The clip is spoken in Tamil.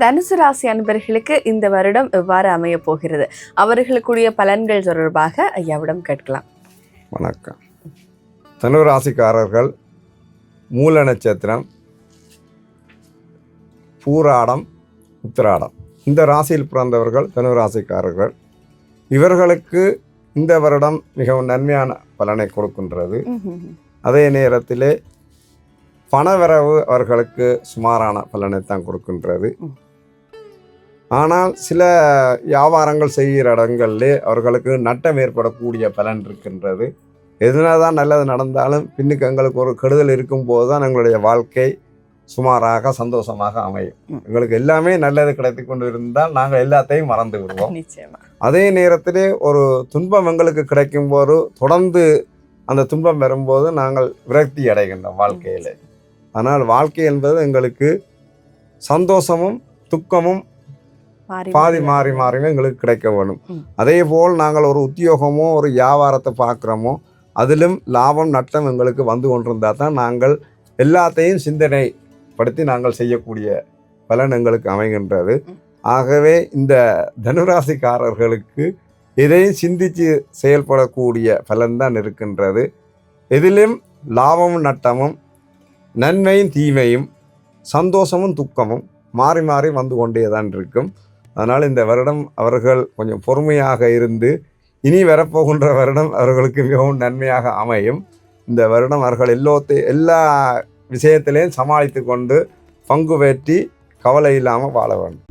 தனுசு ராசி அன்பர்களுக்கு இந்த வருடம் எவ்வாறு அமைய போகிறது, அவர்களுக்குரிய பலன்கள் தொடர்பாக ஐயாவிடம் கேட்கலாம். வணக்கம். தனு ராசிக்காரர்கள் மூல நட்சத்திரம், பூராடம், உத்திராடம், இந்த ராசியில் பிறந்தவர்கள் தனு ராசிக்காரர்கள். இவர்களுக்கு இந்த வருடம் மிகவும் நன்மையான பலனை கொடுக்கின்றது. அதே நேரத்திலே பணவரவு அவர்களுக்கு சுமாரான பலனை தான் கொடுக்கின்றது. ஆனால் சில வியாபாரங்கள் செய்கிற இடங்களிலே அவர்களுக்கு நட்டம் ஏற்படக்கூடிய பலன் இருக்கின்றது. எதுனால்தான் நல்லது நடந்தாலும் பின்னுக்கு எங்களுக்கு ஒரு கெடுதல் இருக்கும்போது தான் எங்களுடைய வாழ்க்கை சுமாராக சந்தோஷமாக அமையும். எங்களுக்கு எல்லாமே நல்லது கிடைத்து கொண்டு இருந்தால் நாங்கள் எல்லாத்தையும் மறந்து விடுவோம். அதே நேரத்திலே ஒரு துன்பம் எங்களுக்கு கிடைக்கும் போது தொடர்ந்து அந்த துன்பம் வரும்போது நாங்கள் விரக்தி அடைகின்றோம் வாழ்க்கையில். ஆனால் வாழ்க்கை என்பது எங்களுக்கு சந்தோஷமும் துக்கமும் பாதி மாறி மாறிவே எங்களுக்கு கிடைக்க வேணும். அதே போல் நாங்கள் ஒரு உத்தியோகமோ ஒரு வியாபாரத்தை பார்க்குறோமோ அதிலும் லாபம் நட்டம் எங்களுக்கு வந்து கொண்டிருந்தால் தான் நாங்கள் எல்லாத்தையும் சிந்தனைப்படுத்தி நாங்கள் செய்யக்கூடிய பலன் எங்களுக்கு அமைகின்றது. ஆகவே இந்த தனுராசிக்காரர்களுக்கு இதையும் சிந்தித்து செயல்படக்கூடிய பலன்தான் இருக்கின்றது. எதிலும் லாபமும் நட்டமும் நன்மையும் தீமையும் சந்தோஷமும் துக்கமும் மாறி மாறி வந்து கொண்டே தான் இருக்கும். அதனால் இந்த வருடம் அவர்கள் கொஞ்சம் பொறுமையாக இருந்து இனி வரப்போகின்ற வருடம் அவர்களுக்கு மிகவும் நன்மையாக அமையும். இந்த வருடம் அவர்கள் எல்லா விஷயத்திலையும் சமாளித்து கொண்டு பங்கு பெற்றி கவலை இல்லாமல் வாழ வேண்டும்.